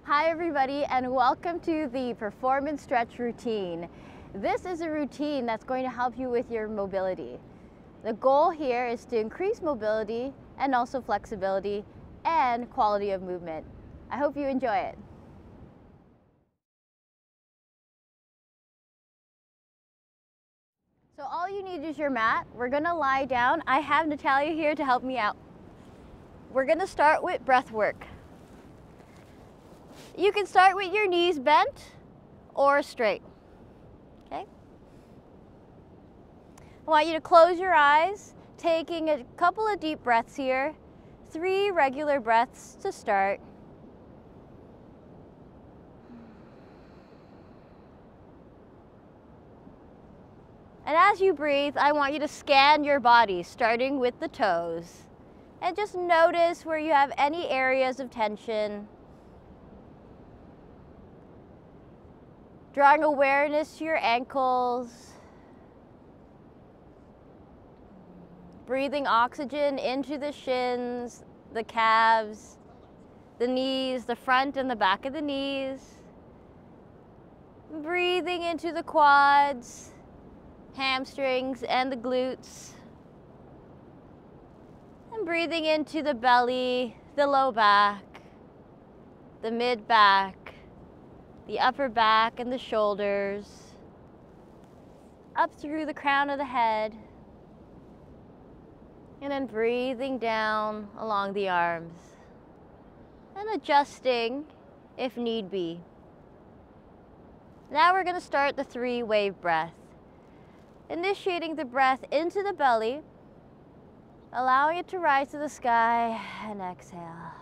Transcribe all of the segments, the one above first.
Hi everybody, and welcome to the performance stretch routine. This is a routine that's going to help you with your mobility. The goal here is to increase mobility and also flexibility and quality of movement. I hope you enjoy it. So all you need is your mat. We're gonna lie down. I have Natalia here to help me out. We're gonna start with breath work. You can start with your knees bent or straight, okay? I want you to close your eyes, taking a couple of deep breaths here, 3 regular breaths to start. And as you breathe, I want you to scan your body, starting with the toes. And just notice where you have any areas of tension. Drawing awareness to your ankles. Breathing oxygen into the shins, the calves, the knees, the front and the back of the knees. Breathing into the quads, hamstrings, and the glutes. And breathing into the belly, the low back, the mid back, the upper back and the shoulders, up through the crown of the head, and then breathing down along the arms, and adjusting if need be. Now we're going to start the 3-wave breath. Initiating the breath into the belly, allowing it to rise to the sky, and exhale.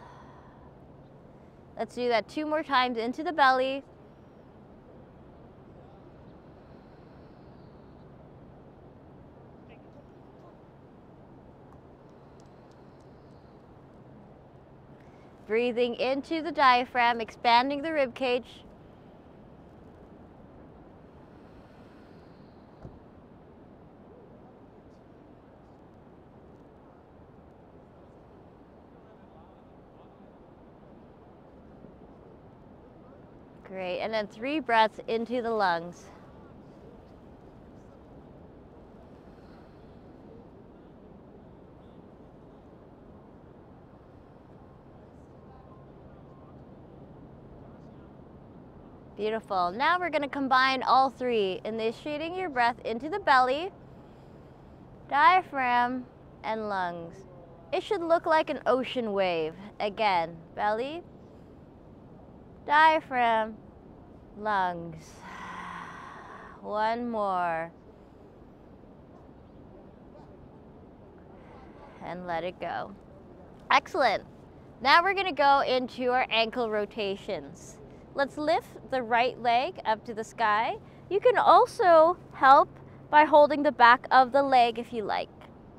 Let's do that 2 more times into the belly. Breathing into the diaphragm, expanding the rib cage. Great, and then 3 breaths into the lungs. Beautiful. Now we're going to combine all 3, initiating your breath into the belly, diaphragm, and lungs. It should look like an ocean wave. Again, belly, diaphragm, lungs. 1 more. And let it go. Excellent. Now we're going to go into our ankle rotations. Let's lift the right leg up to the sky. You can also help by holding the back of the leg if you like,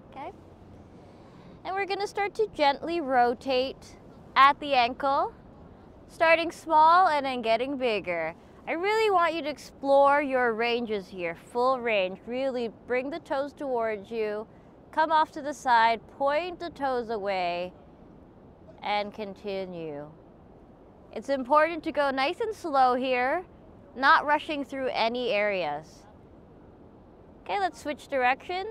okay? And we're gonna start to gently rotate at the ankle, starting small and then getting bigger. I really want you to explore your ranges here, full range. Really bring the toes towards you, come off to the side, point the toes away, and continue. It's important to go nice and slow here, not rushing through any areas. Okay, let's switch direction.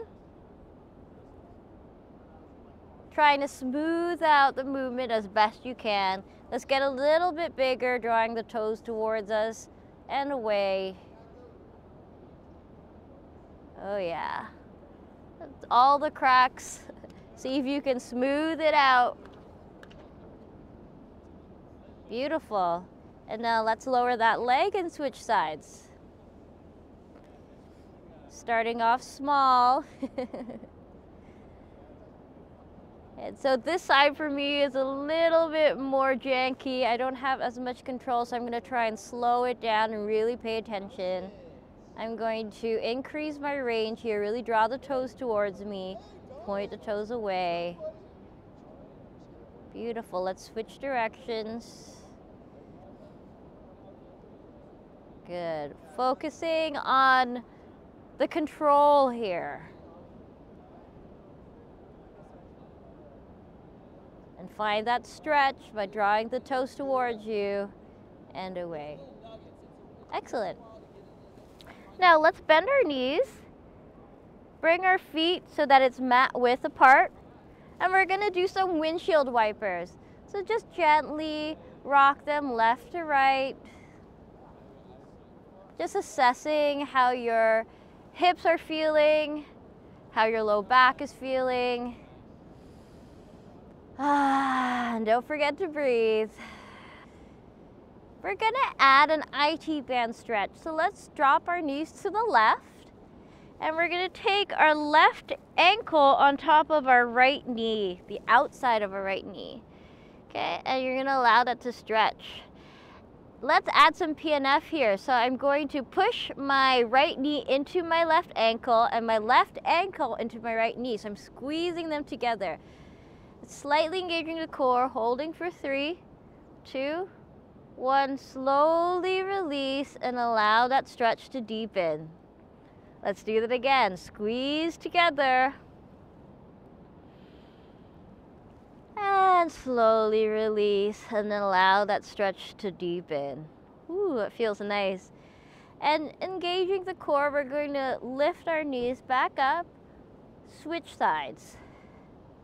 Trying to smooth out the movement as best you can. Let's get a little bit bigger, drawing the toes towards us and away. Oh yeah. All the cracks. See if you can smooth it out. Beautiful. And now let's lower that leg and switch sides. Starting off small. And so this side for me is a little bit more janky. I don't have as much control, so I'm going to try and slow it down and really pay attention. I'm going to increase my range here, really draw the toes towards me, point the toes away. Beautiful. Let's switch directions. Good. Focusing on the control here. And find that stretch by drawing the toes towards you and away. Excellent. Now let's bend our knees. Bring our feet so that it's mat width apart. And we're gonna do some windshield wipers. So just gently rock them left to right. Just assessing how your hips are feeling, how your low back is feeling. And don't forget to breathe. We're gonna add an IT band stretch. So let's drop our knees to the left, and we're gonna take our left ankle on top of our right knee, the outside of our right knee. Okay, and you're gonna allow that to stretch. Let's add some PNF here. So I'm going to push my right knee into my left ankle and my left ankle into my right knee. So I'm squeezing them together. Slightly engaging the core, holding for 3, 2, 1. Slowly release and allow that stretch to deepen. Let's do that again. Squeeze together. And slowly release and then allow that stretch to deepen. Ooh, it feels nice. And engaging the core, we're going to lift our knees back up, switch sides.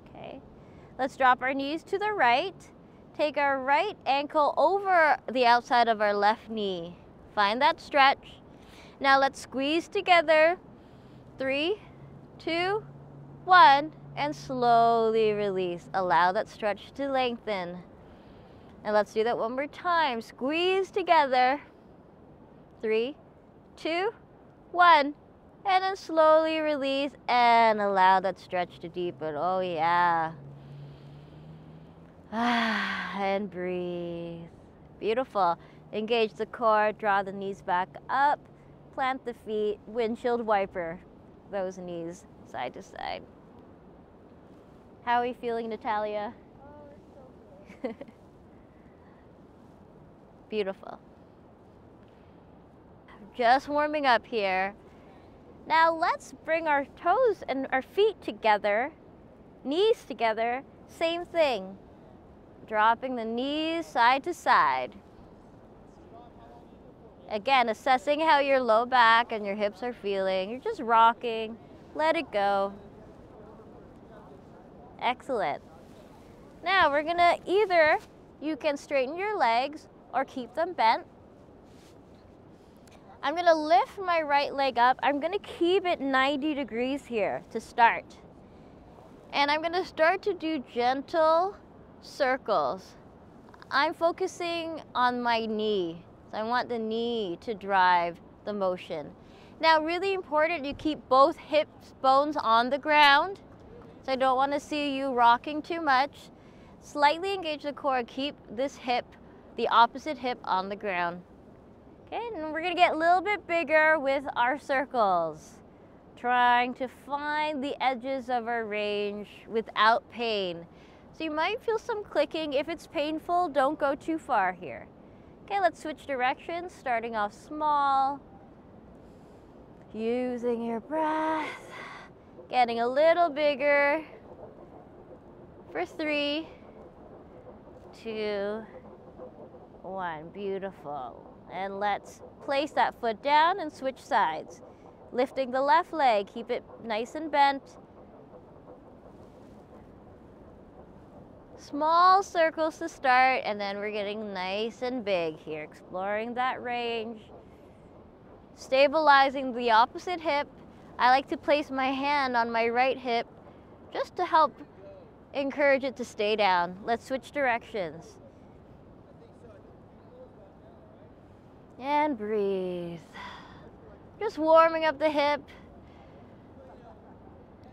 Okay. Let's drop our knees to the right. Take our right ankle over the outside of our left knee. Find that stretch. Now let's squeeze together. 3, 2, 1, and slowly release. Allow that stretch to lengthen. And let's do that one more time. Squeeze together. 3, 2, 1, and then slowly release and allow that stretch to deepen. Oh yeah. And breathe. Beautiful. Engage the core, draw the knees back up, plant the feet, windshield wiper those knees side to side. How are you feeling, Natalia? Oh, it's so good. Beautiful. Just warming up here. Now let's bring our toes and our feet together, knees together, same thing. Dropping the knees side to side. Again, assessing how your low back and your hips are feeling. You're just rocking. Let it go. Excellent. Now we're gonna you can straighten your legs or keep them bent. I'm gonna lift my right leg up. I'm gonna keep it 90 degrees here to start. And I'm gonna start to do gentle circles. I'm focusing on my knee. So I want the knee to drive the motion. Now, really important, you keep both hip bones on the ground. So I don't want to see you rocking too much. Slightly engage the core, keep this hip, the opposite hip on the ground. Okay, and we're gonna get a little bit bigger with our circles. Trying to find the edges of our range without pain. So you might feel some clicking. If it's painful, don't go too far here. Okay, let's switch directions, starting off small. Using your breath, getting a little bigger for 3, 2, 1. Beautiful. And let's place that foot down and switch sides. Lifting the left leg, keep it nice and bent. Small circles to start, and then we're getting nice and big here, exploring that range. Stabilizing the opposite hip. I like to place my hand on my right hip just to help encourage it to stay down. Let's switch directions. And breathe. Just warming up the hip.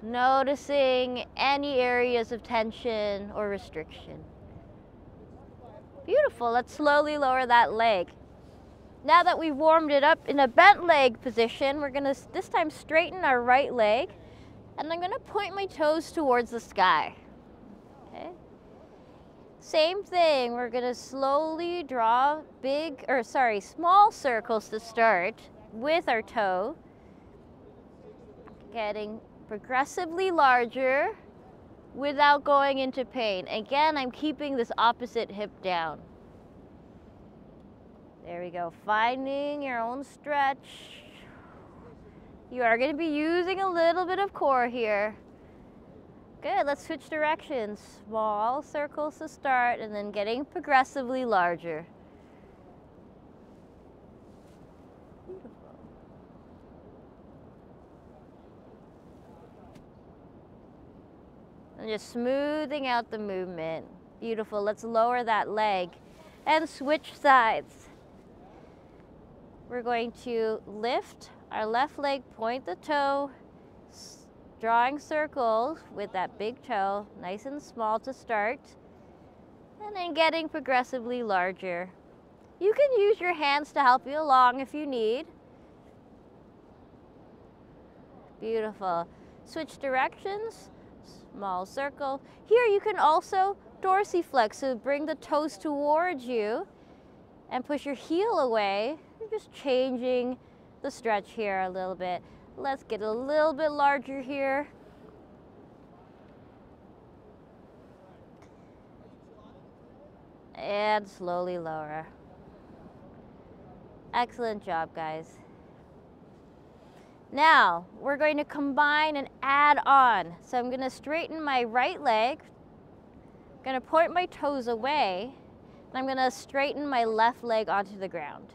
Noticing any areas of tension or restriction. Beautiful. Let's slowly lower that leg. Now that we've warmed it up in a bent leg position, we're going to this time straighten our right leg, and I'm going to point my toes towards the sky. Okay? Same thing, we're going to slowly draw small circles to start with our toe, getting progressively larger without going into pain. Again, I'm keeping this opposite hip down. There we go. Finding your own stretch. You are going to be using a little bit of core here. Good, let's switch directions. Small circles to start and then getting progressively larger. Beautiful. And just smoothing out the movement. Beautiful, let's lower that leg and switch sides. We're going to lift our left leg, point the toe, drawing circles with that big toe, nice and small to start, and then getting progressively larger. You can use your hands to help you along if you need. Beautiful. Switch directions, small circle. Here you can also dorsiflex, so bring the toes towards you and push your heel away. You're just changing the stretch here a little bit. Let's get a little bit larger here. And slowly lower. Excellent job, guys. Now, we're going to combine and add on. So I'm going to straighten my right leg. I'm going to point my toes away. And I'm going to straighten my left leg onto the ground.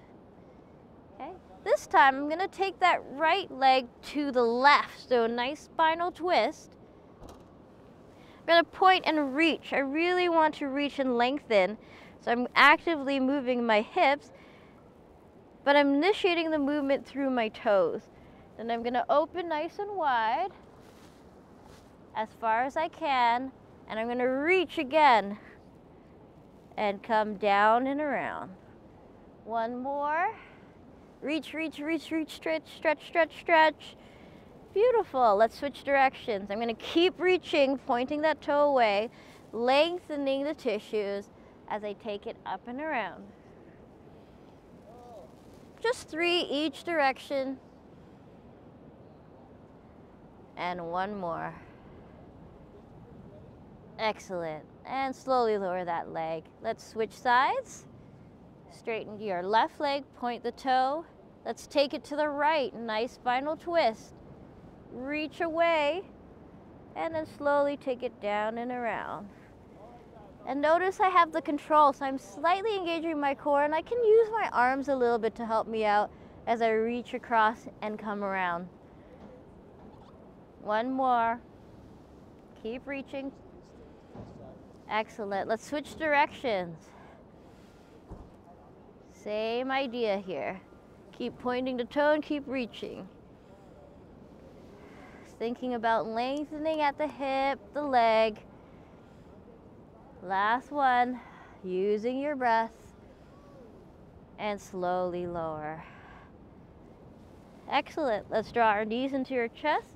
Okay? This time, I'm going to take that right leg to the left. So a nice spinal twist. I'm going to point and reach. I really want to reach and lengthen. So I'm actively moving my hips, but I'm initiating the movement through my toes. Then I'm going to open nice and wide as far as I can, and I'm going to reach again and come down and around. One more. Reach, reach, reach, reach, stretch, stretch, stretch, stretch. Beautiful. Let's switch directions. I'm going to keep reaching, pointing that toe away, lengthening the tissues as I take it up and around. Just 3 each direction. And one more. Excellent. And slowly lower that leg. Let's switch sides. Straighten your left leg, point the toe. Let's take it to the right. Nice spinal twist. Reach away. And then slowly take it down and around. And notice I have the control, so I'm slightly engaging my core, and I can use my arms a little bit to help me out as I reach across and come around. One more. Keep reaching. Excellent. Let's switch directions. Same idea here. Keep pointing the toe and keep reaching. Thinking about lengthening at the hip, the leg. Last one, using your breath, and slowly lower. Excellent. Let's draw our knees into your chest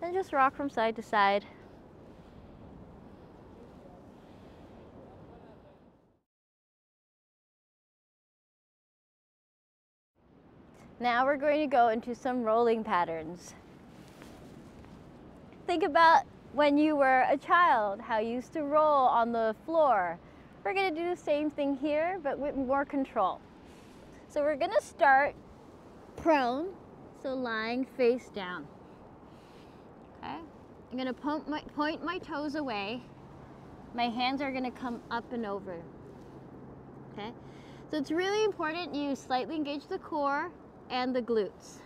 and just rock from side to side. Now we're going to go into some rolling patterns. Think about when you were a child, how you used to roll on the floor. We're going to do the same thing here, but with more control. So we're going to start prone, so lying face down. Okay? I'm going to point my toes away. My hands are going to come up and over. Okay? So it's really important you slightly engage the core and the glutes.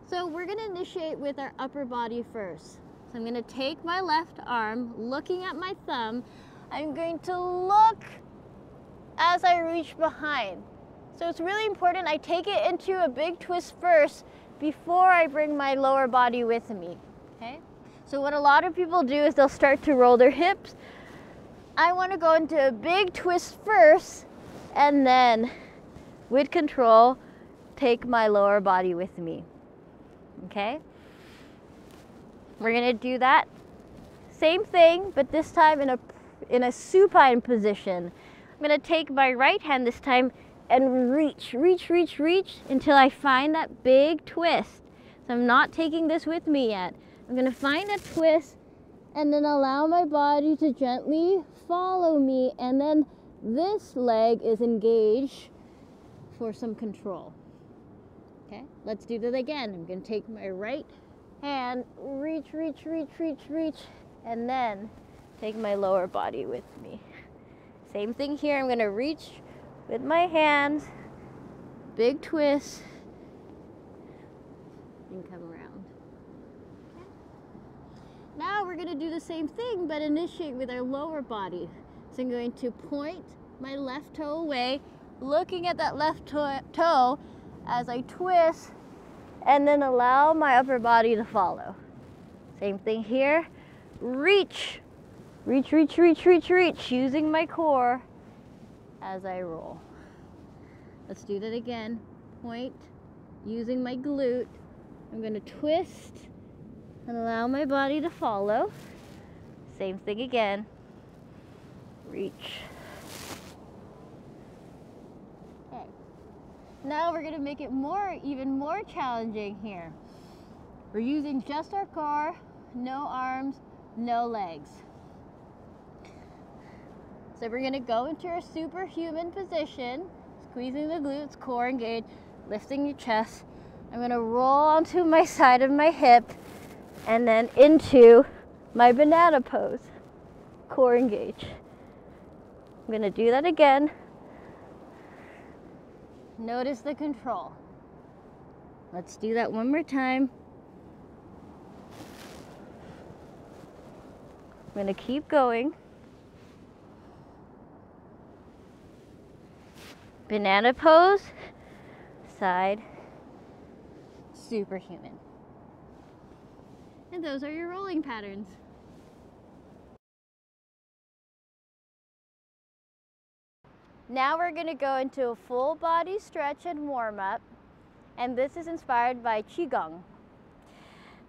So we're going to initiate with our upper body first. So I'm going to take my left arm, looking at my thumb. I'm going to look as I reach behind. So it's really important I take it into a big twist first before I bring my lower body with me. Okay? So what a lot of people do is they'll start to roll their hips. I want to go into a big twist first, and then with control, take my lower body with me. Okay? We're going to do that same thing, but this time in a supine position. I'm going to take my right hand this time and reach until I find that big twist. So I'm not taking this with me yet. I'm going to find a twist and then allow my body to gently follow me, and then this leg is engaged for some control. Okay, let's do that again. I'm gonna take my right hand, reach, and then take my lower body with me. Same thing here, I'm gonna reach with my hands, big twist, and come around. Okay. Now we're gonna do the same thing, but initiate with our lower body. So I'm going to point my left toe away, looking at that left toe as I twist, and then allow my upper body to follow. Same thing here, reach, using my core as I roll. Let's do that again. Point, using my glute. I'm gonna twist and allow my body to follow. Same thing again. Reach. Okay. Now we're gonna make it even more challenging here. We're using just our core, no arms, no legs. So we're gonna go into our superhuman position, squeezing the glutes, core engaged, lifting your chest. I'm gonna roll onto my side of my hip and then into my banana pose, core engaged. I'm gonna do that again. Notice the control. Let's do that one more time. I'm gonna keep going. Banana pose, side, superhuman. And those are your rolling patterns. Now we're gonna go into a full body stretch and warm up. And this is inspired by Qigong.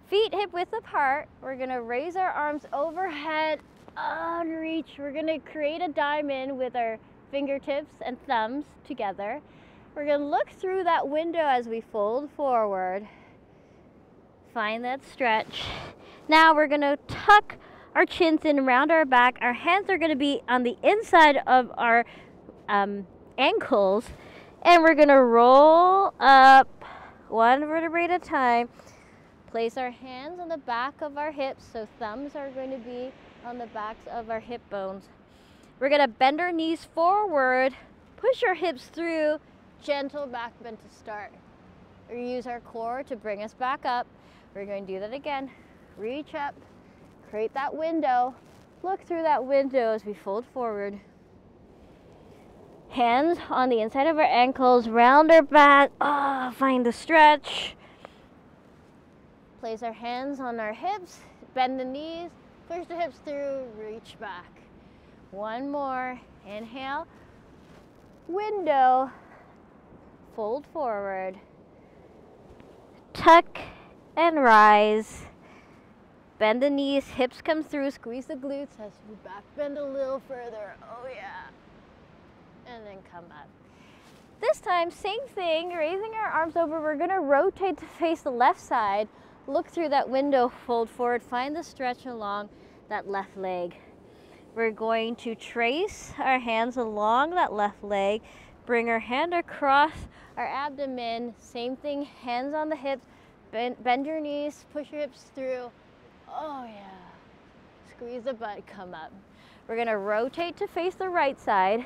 Feet hip width apart. We're gonna raise our arms overhead, unreach. We're gonna create a diamond with our fingertips and thumbs together. We're gonna look through that window as we fold forward. Find that stretch. Now we're gonna tuck our chins in around our back. Our hands are gonna be on the inside of our ankles, and we're gonna roll up one vertebrae at a time. Place our hands on the back of our hips, so thumbs are going to be on the backs of our hip bones. We're gonna bend our knees forward, push our hips through, gentle back bend to start. We use our core to bring us back up. We're going to do that again. Reach up, create that window, look through that window as we fold forward. Hands on the inside of our ankles, round our back, find the stretch. Place our hands on our hips, bend the knees, push the hips through, reach back. One more, inhale, window, fold forward, tuck and rise. Bend the knees, hips come through, squeeze the glutes as we back bend a little further, oh yeah. And then come up. This time, same thing, raising our arms over, we're gonna rotate to face the left side, look through that window, fold forward, find the stretch along that left leg. We're going to trace our hands along that left leg, bring our hand across our abdomen, same thing, hands on the hips, bend your knees, push your hips through, oh yeah, squeeze the butt, come up. We're gonna rotate to face the right side,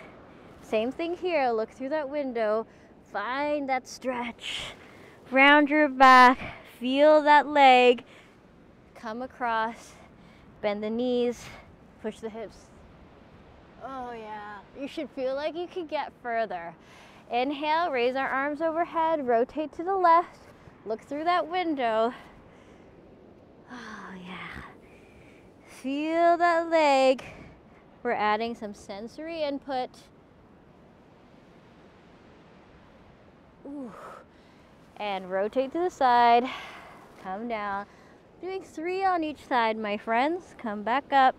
same thing here, look through that window, find that stretch, round your back, feel that leg, come across, bend the knees, push the hips. Oh yeah, you should feel like you could get further. Inhale, raise our arms overhead, rotate to the left, look through that window. Oh yeah, feel that leg. We're adding some sensory input. Ooh. And rotate to the side, come down. Doing 3 on each side, my friends. Come back up.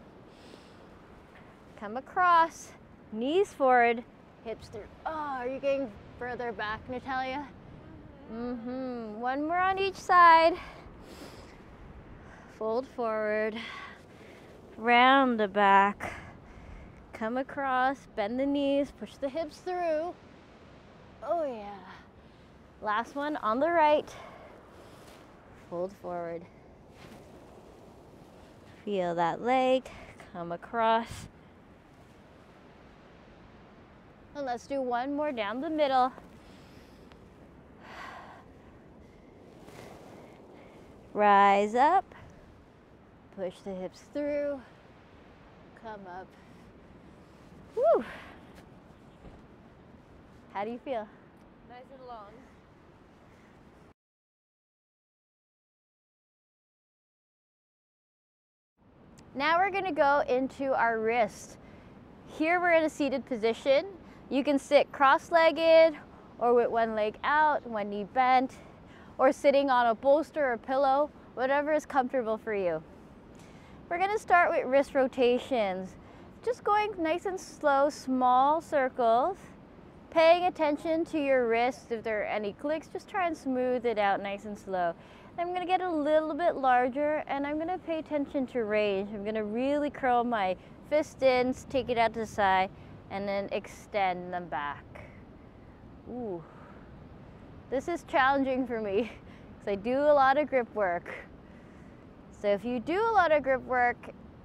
Come across, knees forward, hips through. Oh, are you getting further back, Natalia? One more on each side. Fold forward, round the back. Come across, bend the knees, push the hips through. Oh yeah. Last one on the right. Fold forward. Feel that leg come across. And let's do one more down the middle. Rise up. Push the hips through. Come up. Woo! How do you feel? Nice and long. Now we're gonna go into our wrist. Here we're in a seated position. You can sit cross-legged or with one leg out, one knee bent, or sitting on a bolster or pillow, whatever is comfortable for you. We're gonna start with wrist rotations. Just going nice and slow, small circles. Paying attention to your wrist. If there are any clicks, just try and smooth it out nice and slow. I'm gonna get a little bit larger and I'm gonna pay attention to range. I'm gonna really curl my fist in, take it out to the side, and then extend them back. Ooh. This is challenging for me because I do a lot of grip work. So if you do a lot of grip work,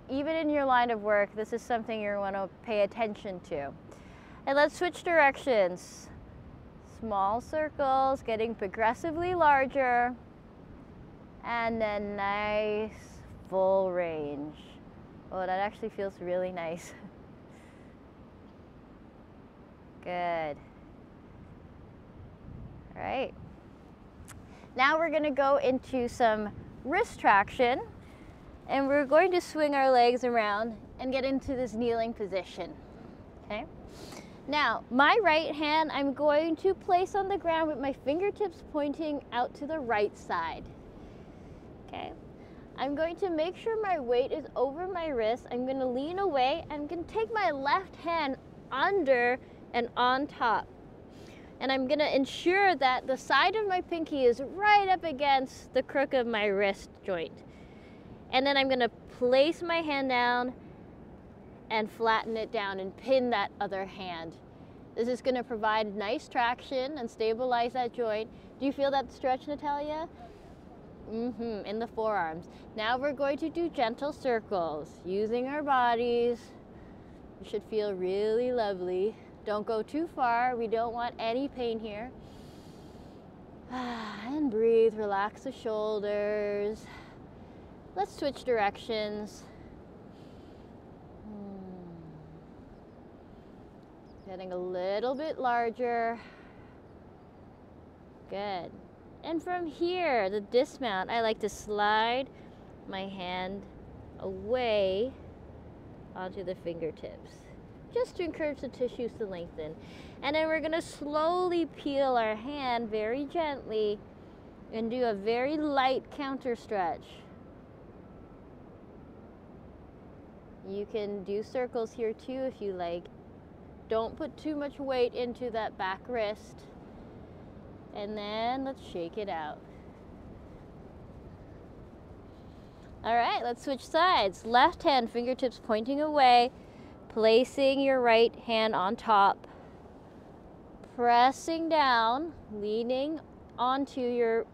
even in your line of work, this is something you're going to pay attention to. And let's switch directions. Small circles, getting progressively larger, and then nice full range. Oh, that actually feels really nice. Good. All right. Now we're going to go into some wrist traction, and we're going to swing our legs around and get into this kneeling position. Okay. Now, my right hand I'm going to place on the ground with my fingertips pointing out to the right side. Okay. I'm going to make sure my weight is over my wrist. I'm going to lean away and I'm going to take my left hand under and on top. And I'm going to ensure that the side of my pinky is right up against the crook of my wrist joint. And then I'm going to place my hand down and flatten it down and pin that other hand. This is going to provide nice traction and stabilize that joint. Do you feel that stretch, Natalia? In the forearms. Now we're going to do gentle circles using our bodies. You should feel really lovely. Don't go too far. We don't want any pain here. And breathe, relax the shoulders. Let's switch directions. Getting a little bit larger. Good. And from here, the dismount, I like to slide my hand away onto the fingertips, just to encourage the tissues to lengthen. And then we're going to slowly peel our hand very gently and do a very light counter stretch. You can do circles here too if you like. Don't put too much weight into that back wrist. And then let's shake it out. All right, let's switch sides. Left hand, fingertips pointing away, placing your right hand on top, pressing down, leaning onto your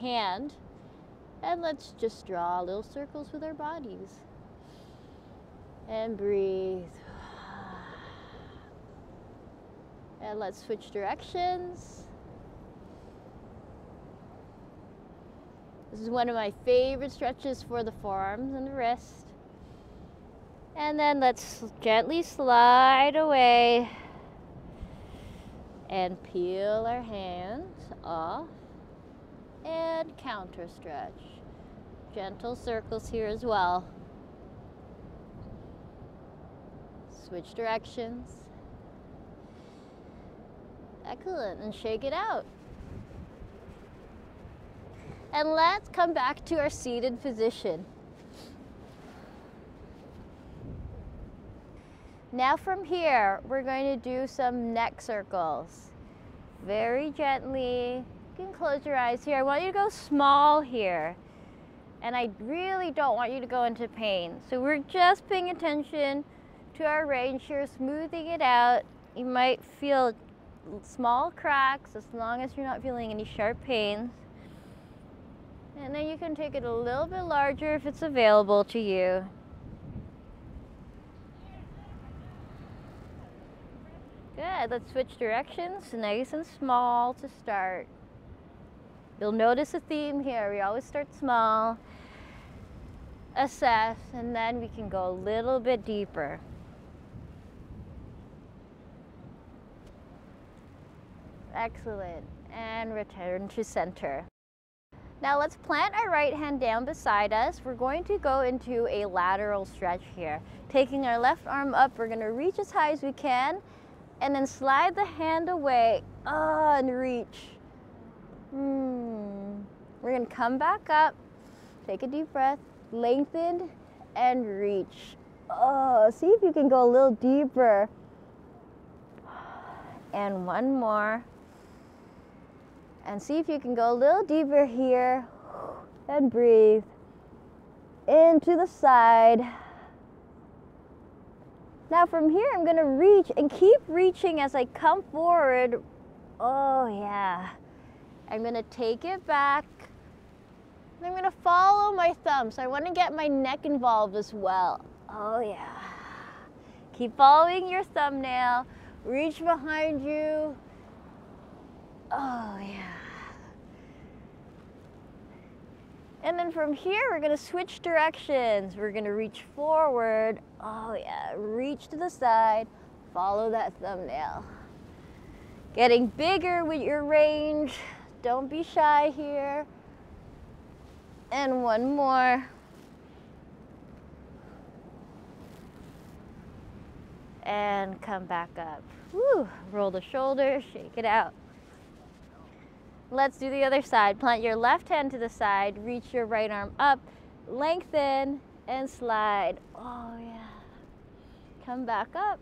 hand, and let's just draw little circles with our bodies. And breathe. And let's switch directions. This is one of my favorite stretches for the forearms and the wrist. And then let's gently slide away and peel our hands off and counter stretch. Gentle circles here as well. Switch directions. Excellent, and shake it out. And let's come back to our seated position. Now from here, we're going to do some neck circles. Very gently. You can close your eyes here. I want you to go small here. And I really don't want you to go into pain. So we're just paying attention to our range here, smoothing it out. You might feel small cracks as long as you're not feeling any sharp pains. And then you can take it a little bit larger if it's available to you. Good, let's switch directions, nice and small to start. You'll notice a theme here. We always start small, assess, and then we can go a little bit deeper. Excellent, and return to center. Now let's plant our right hand down beside us. We're going to go into a lateral stretch here. Taking our left arm up, we're gonna reach as high as we can, and then slide the hand away, and reach. We're gonna come back up, take a deep breath, lengthen, and reach. See if you can go a little deeper. And one more. And see if you can go a little deeper here, and breathe. Into the side. Now from here, I'm gonna reach and keep reaching as I come forward. Oh yeah. I'm gonna take it back. And I'm gonna follow my thumb. So I wanna get my neck involved as well. Oh yeah. Keep following your thumbnail. Reach behind you. Oh yeah. And then from here, we're gonna switch directions. We're gonna reach forward. Oh yeah, reach to the side. Follow that thumbnail. Getting bigger with your range. Don't be shy here. And one more. And come back up. Woo. Roll the shoulders, shake it out. Let's do the other side. Plant your left hand to the side, reach your right arm up, lengthen, and slide. Oh yeah. Come back up,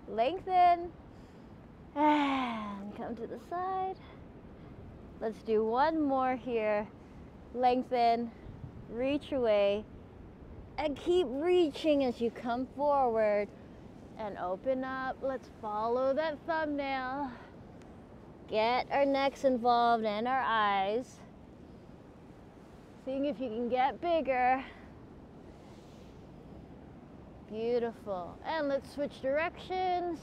lengthen, and come to the side. Let's do one more here. Lengthen, reach away, and keep reaching as you come forward. And open up. Let's follow that thumbnail. Get our necks involved and our eyes. Seeing if you can get bigger. Beautiful. And let's switch directions.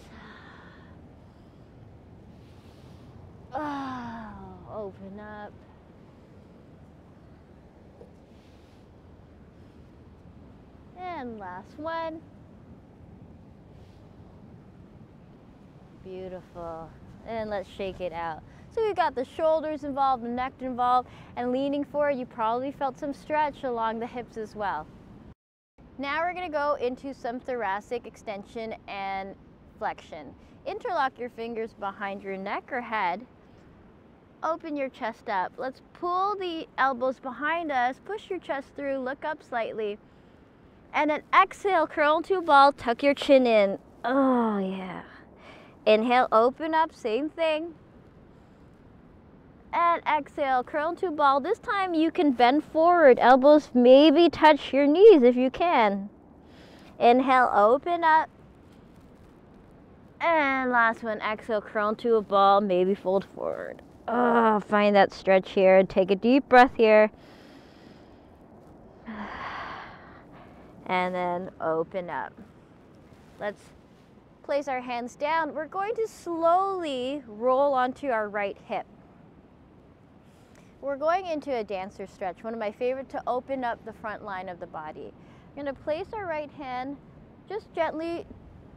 Oh, open up. And last one. Beautiful. And let's shake it out. So we got the shoulders involved, the neck involved, and leaning forward, you probably felt some stretch along the hips as well. Now we're gonna go into some thoracic extension and flexion. Interlock your fingers behind your neck or head. Open your chest up. Let's pull the elbows behind us, push your chest through, look up slightly. And then exhale, curl into a ball, tuck your chin in. Oh yeah. Inhale, open up, same thing. And exhale, curl into a ball. This time you can bend forward, elbows maybe touch your knees if you can. Inhale, open up. And last one, exhale, curl into a ball, maybe fold forward. Oh, find that stretch here. Take a deep breath here. And then open up. Let's place our hands down. We're going to slowly roll onto our right hip. We're going into a dancer stretch, one of my favorite to open up the front line of the body. We're going to place our right hand just gently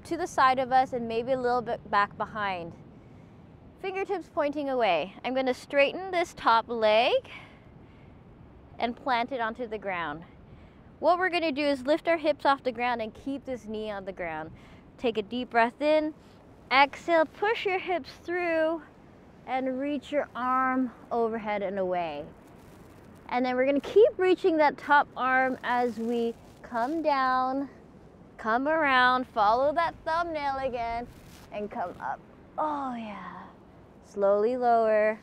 to the side of us and maybe a little bit back behind. Fingertips pointing away. I'm going to straighten this top leg and plant it onto the ground. What we're going to do is lift our hips off the ground and keep this knee on the ground. Take a deep breath in, exhale, push your hips through, and reach your arm overhead and away. And then we're gonna keep reaching that top arm as we come down, come around, follow that thumbnail again, and come up. Oh yeah. Slowly lower.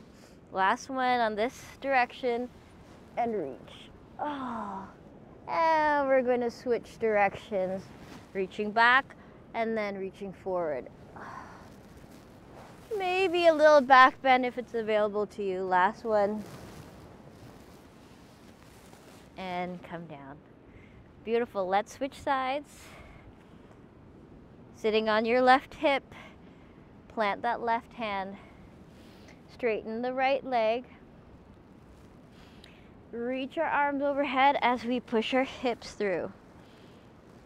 Last one on this direction, and reach. Oh. And we're gonna switch directions, reaching back, and then reaching forward. Maybe a little back bend if it's available to you. Last one. And come down. Beautiful. Let's switch sides. Sitting on your left hip, plant that left hand. Straighten the right leg. Reach our arms overhead as we push our hips through.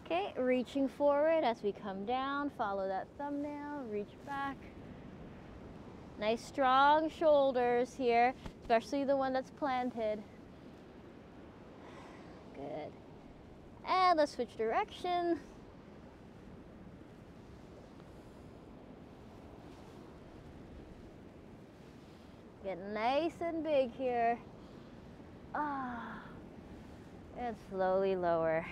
Okay, reaching forward as we come down. Follow that thumbnail, reach back. Nice strong shoulders here, especially the one that's planted. Good. And let's switch direction. Get nice and big here. Ah, and slowly lower.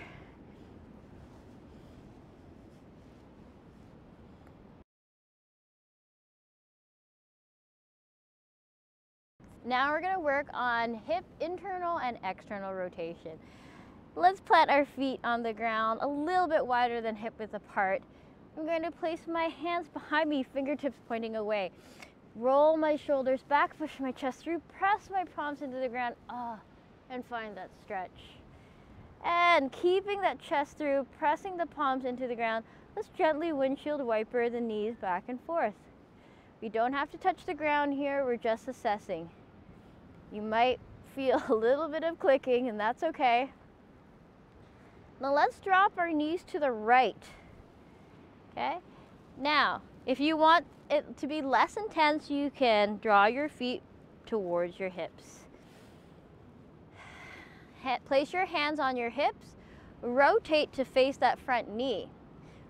Now we're going to work on hip internal and external rotation. Let's plant our feet on the ground a little bit wider than hip width apart. I'm going to place my hands behind me, fingertips pointing away. Roll my shoulders back, push my chest through, press my palms into the ground, and find that stretch. And keeping that chest through, pressing the palms into the ground, let's gently windshield wiper the knees back and forth. We don't have to touch the ground here, we're just assessing. You might feel a little bit of clicking, and that's okay. Now let's drop our knees to the right. Okay? Now, if you want it to be less intense, you can draw your feet towards your hips. Place your hands on your hips, rotate to face that front knee.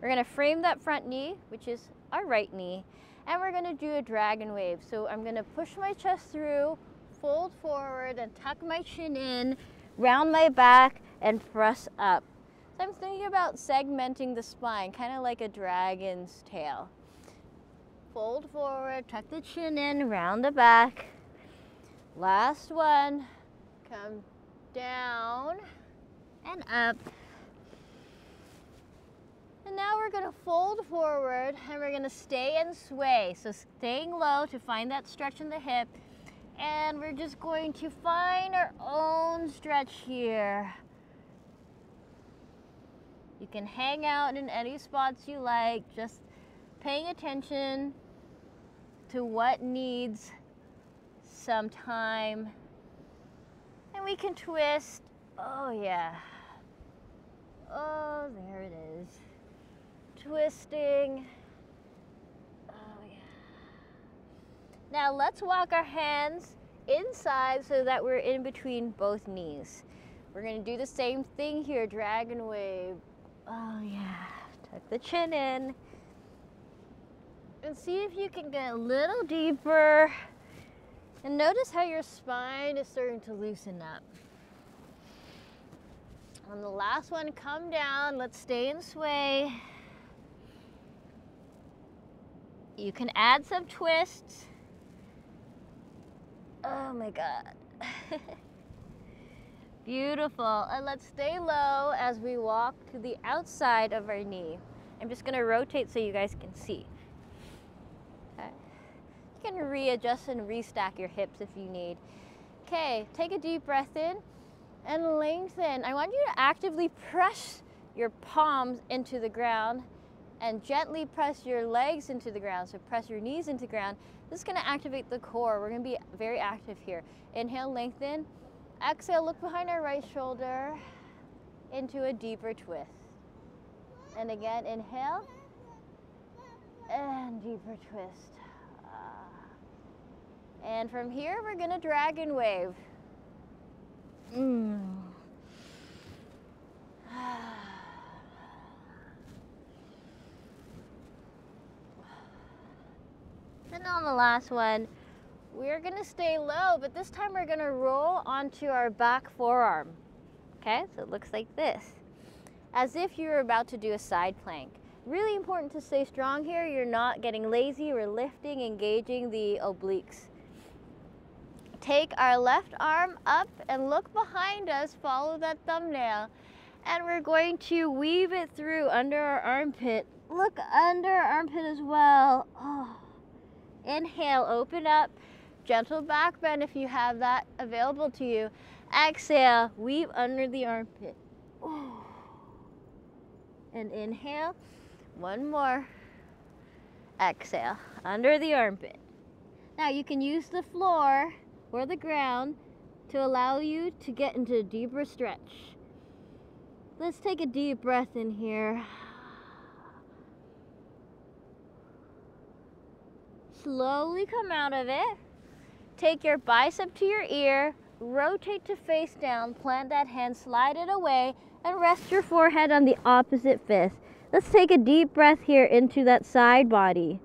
We're going to frame that front knee, which is our right knee, and we're going to do a dragon wave. So I'm going to push my chest through, fold forward, and tuck my chin in, round my back, and press up. So I'm thinking about segmenting the spine, kind of like a dragon's tail. Fold forward, tuck the chin in, round the back. Last one. Come down and up. And now we're going to fold forward and we're going to stay and sway. So staying low to find that stretch in the hip. And we're just going to find our own stretch here. You can hang out in any spots you like, just paying attention to what needs some time. And we can twist. Oh yeah. Oh, there it is. Twisting. Oh yeah. Now let's walk our hands inside so that we're in between both knees. We're going to do the same thing here, dragon wave. Oh yeah. Tuck the chin in. And see if you can get a little deeper. And notice how your spine is starting to loosen up. On the last one, come down. Let's stay and sway. You can add some twists. Oh my God. Beautiful. And let's stay low as we walk to the outside of our knee. I'm just going to rotate so you guys can see. Okay. You can readjust and restack your hips if you need. Okay, take a deep breath in and lengthen. I want you to actively press your palms into the ground and gently press your legs into the ground. So press your knees into the ground. This is going to activate the core. We're going to be very active here. Inhale, lengthen. Exhale, look behind our right shoulder into a deeper twist. And again, inhale and deeper twist. And from here, we're going to dragon wave. And on the last one, we're going to stay low, but this time we're going to roll onto our back forearm. Okay, so it looks like this. As if you're about to do a side plank. Really important to stay strong here. You're not getting lazy. We're lifting, engaging the obliques. Take our left arm up and look behind us. Follow that thumbnail. And we're going to weave it through under our armpit. Look under our armpit as well. Oh. Inhale, open up. Gentle back bend if you have that available to you. Exhale, weave under the armpit. And inhale, one more. Exhale, under the armpit. Now you can use the floor or the ground to allow you to get into a deeper stretch. Let's take a deep breath in here. Slowly come out of it. Take your bicep to your ear, rotate to face down, plant that hand, slide it away, and rest your forehead on the opposite fist. Let's take a deep breath here into that side body.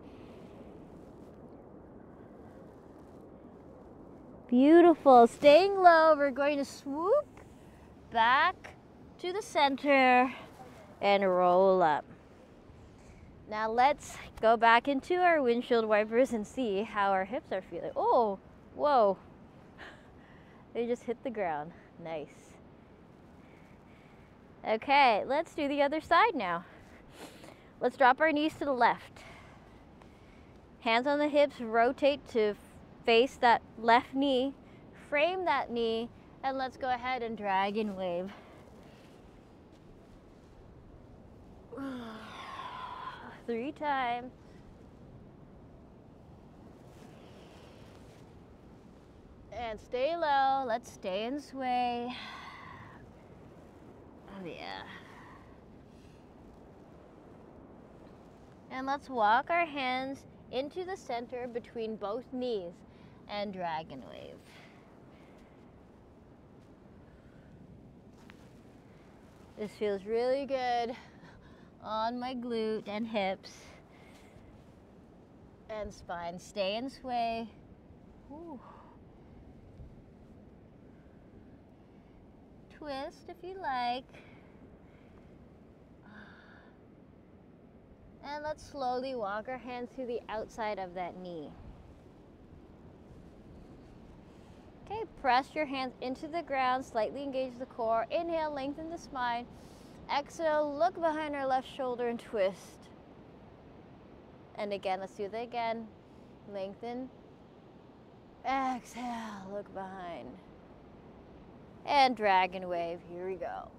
Beautiful. Staying low, we're going to swoop back to the center and roll up. Now let's go back into our windshield wipers and see how our hips are feeling. Oh, whoa. They just hit the ground. Nice. Okay, let's do the other side now. Let's drop our knees to the left. Hands on the hips, rotate to face that left knee, frame that knee, and let's go ahead and dragon wave. 3 times. And stay low. Let's stay and sway. Oh yeah. And let's walk our hands into the center between both knees and dragon wave. This feels really good on my glute and hips and spine. Stay and sway. Ooh. Twist if you like. And let's slowly walk our hands to the outside of that knee. Okay, press your hands into the ground, slightly engage the core. Inhale, lengthen the spine. Exhale, look behind our left shoulder and twist. And again, let's do that again. Lengthen. Exhale, look behind. And dragon wave, here we go.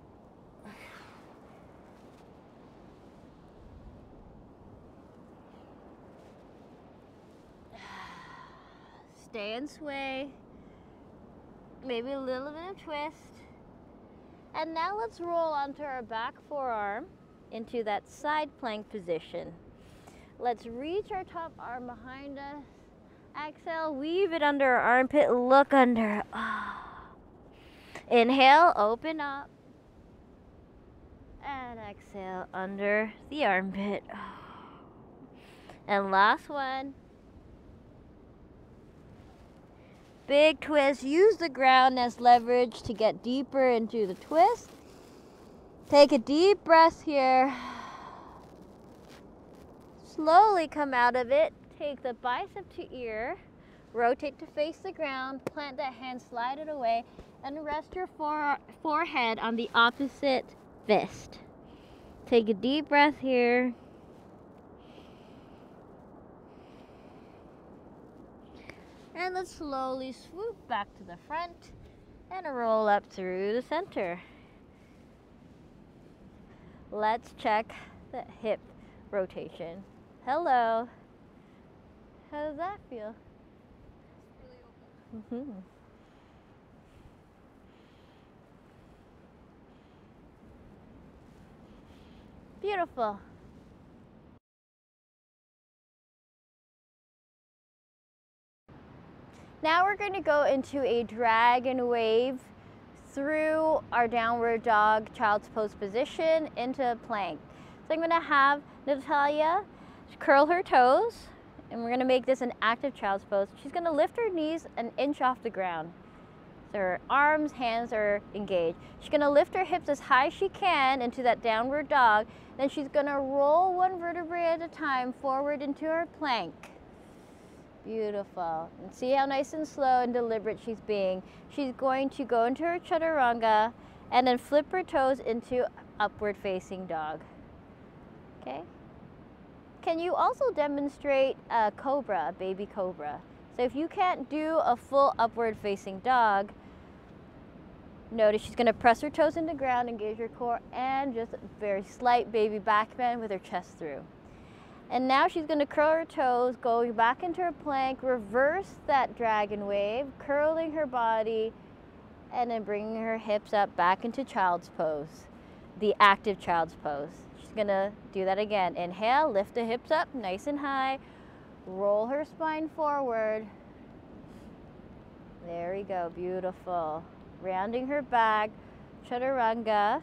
Stay and sway. Maybe a little bit of twist. And now let's roll onto our back forearm into that side plank position. Let's reach our top arm behind us. Exhale, weave it under our armpit, look under. Oh. Inhale, open up. And exhale, under the armpit. Oh. And last one. Big twist. Use the ground as leverage to get deeper into the twist. Take a deep breath here. Slowly come out of it. Take the bicep to ear. Rotate to face the ground. Plant that hand, slide it away, and rest your forehead on the opposite fist. Take a deep breath here. And let's slowly swoop back to the front and roll up through the center. Let's check the hip rotation. Hello. How does that feel? It's really open. Beautiful. Now we're going to go into a dragon wave through our downward dog child's pose position into a plank. So I'm going to have Natalia curl her toes, and we're going to make this an active child's pose. She's going to lift her knees an inch off the ground. So her arms, hands are engaged. She's going to lift her hips as high as she can into that downward dog. Then she's going to roll one vertebrae at a time forward into her plank. Beautiful. And see how nice and slow and deliberate she's being. She's going to go into her chaturanga and then flip her toes into upward facing dog. Okay? Can you also demonstrate a cobra, a baby cobra? So if you can't do a full upward facing dog, notice she's gonna press her toes into the ground, engage her core, and just a very slight baby back bend with her chest through. And now she's gonna curl her toes, going back into her plank, reverse that dragon wave, curling her body, and then bringing her hips up back into child's pose, the active child's pose. She's gonna do that again. Inhale, lift the hips up nice and high, roll her spine forward. There we go, beautiful. Rounding her back, chaturanga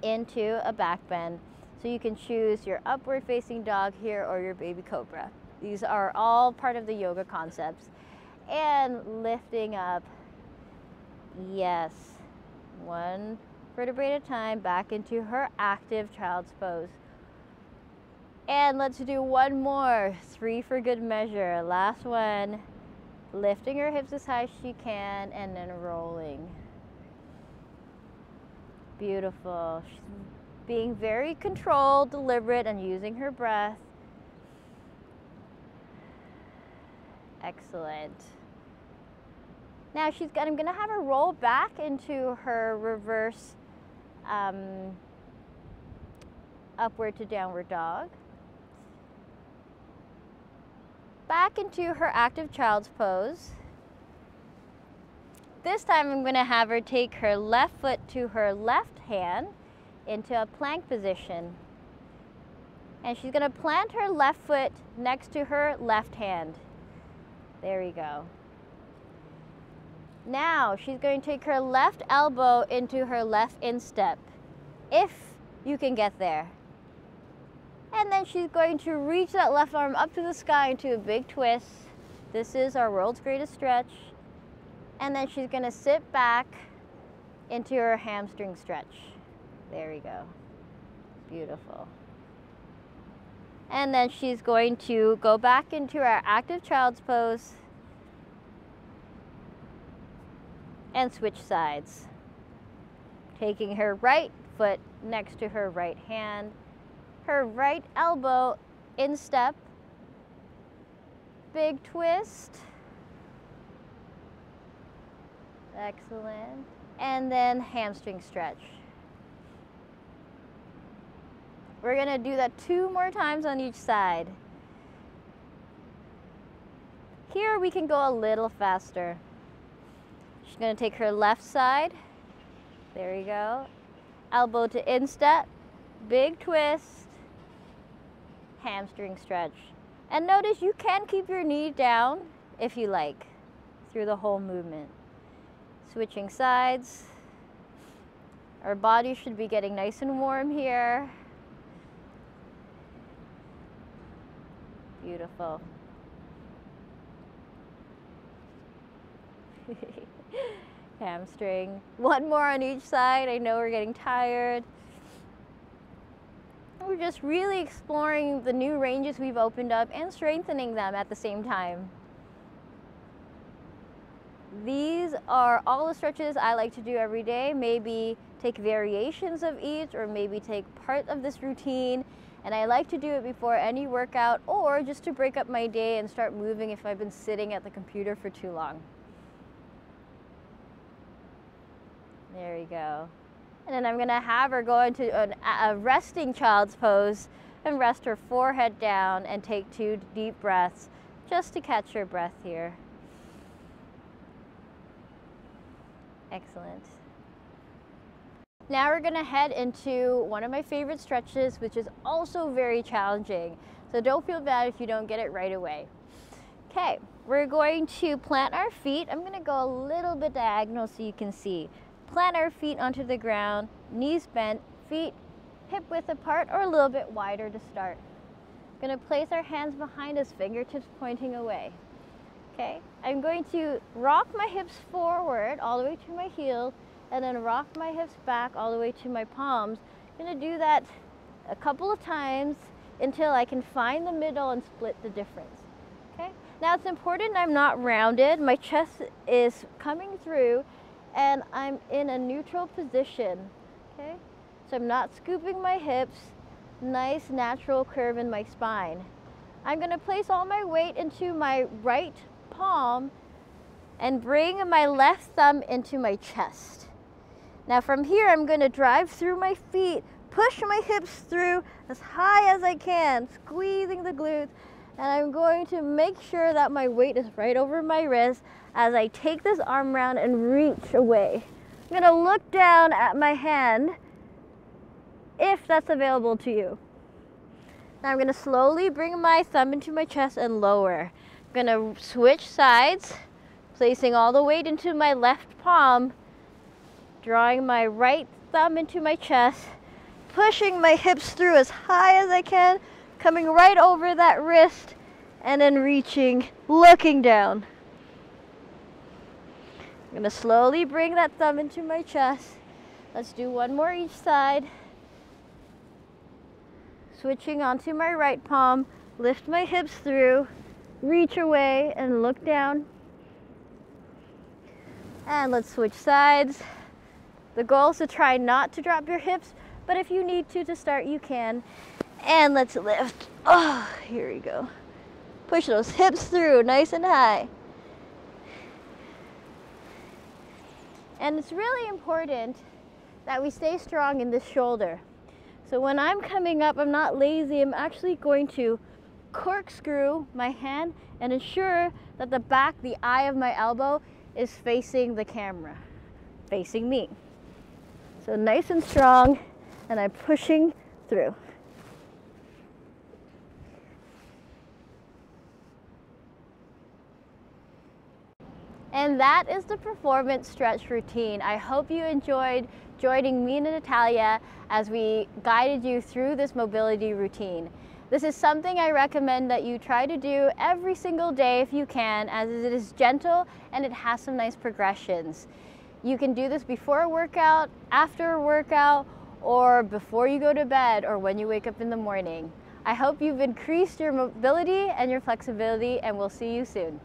into a back bend. So you can choose your upward facing dog here or your baby cobra. These are all part of the yoga concepts. And lifting up, yes, one vertebrae at a time back into her active child's pose. And let's do one more, 3 for good measure. Last one, lifting her hips as high as she can and then rolling. Beautiful. She's being very controlled, deliberate, and using her breath. Excellent. Now I'm gonna have her roll back into her reverse upward to downward dog. Back into her active child's pose. This time I'm gonna have her take her left foot to her left hand into a plank position. And she's gonna plant her left foot next to her left hand. There we go. Now she's going to take her left elbow into her left instep, if you can get there. And then she's going to reach that left arm up to the sky into a big twist. This is our world's greatest stretch. And then she's going to sit back into her hamstring stretch. There we go. Beautiful. And then she's going to go back into our active child's pose and switch sides. Taking her right foot next to her right hand, her right elbow in step, big twist. Excellent. And then hamstring stretch. We're gonna do that 2 more times on each side. Here we can go a little faster. She's gonna take her left side. There we go. Elbow to instep, big twist, hamstring stretch. And notice you can keep your knee down if you like through the whole movement. Switching sides. Our body should be getting nice and warm here. Beautiful. Hamstring. 1 more on each side. I know we're getting tired. We're just really exploring the new ranges we've opened up and strengthening them at the same time. These are all the stretches I like to do every day. Maybe take variations of each, or maybe take part of this routine. And I like to do it before any workout, or just to break up my day and start moving if I've been sitting at the computer for too long. There we go. And then I'm gonna have her go into a resting child's pose and rest her forehead down and take 2 deep breaths just to catch her breath here. Excellent. Now we're gonna head into one of my favorite stretches, which is also very challenging. So don't feel bad if you don't get it right away. Okay, we're going to plant our feet. I'm gonna go a little bit diagonal so you can see. Plant our feet onto the ground, knees bent, feet hip width apart or a little bit wider to start. Gonna place our hands behind us, fingertips pointing away. Okay, I'm going to rock my hips forward all the way to my heels, and then rock my hips back all the way to my palms. I'm gonna do that a couple of times until I can find the middle and split the difference. Okay, now it's important I'm not rounded. My chest is coming through and I'm in a neutral position. Okay, so I'm not scooping my hips. nice natural curve in my spine. I'm going to place all my weight into my right palm and bring my left thumb into my chest. Now from here, I'm going to drive through my feet, push my hips through as high as I can, squeezing the glutes, and I'm going to make sure that my weight is right over my wrist as I take this arm round and reach away. I'm going to look down at my hand if that's available to you. Now I'm going to slowly bring my thumb into my chest and lower. I'm going to switch sides, placing all the weight into my left palm, drawing my right thumb into my chest, pushing my hips through as high as I can, coming right over that wrist, and then reaching, looking down. I'm going to slowly bring that thumb into my chest. Let's do one more each side. Switching onto my right palm, lift my hips through, reach away and look down. And let's switch sides. The goal is to try not to drop your hips, but if you need to start, you can. And let's lift. Oh, here we go. Push those hips through nice and high. And it's really important that we stay strong in this shoulder. So when I'm coming up, I'm not lazy. I'm actually going to corkscrew my hand and ensure that the back, the eye of my elbow is facing the camera, facing me. So nice and strong, and I'm pushing through. And that is the performance stretch routine. I hope you enjoyed joining me and Natalia as we guided you through this mobility routine. This is something I recommend that you try to do every single day if you can, as it is gentle and it has some nice progressions. You can do this before a workout, after a workout, or before you go to bed, or when you wake up in the morning. I hope you've increased your mobility and your flexibility, and we'll see you soon.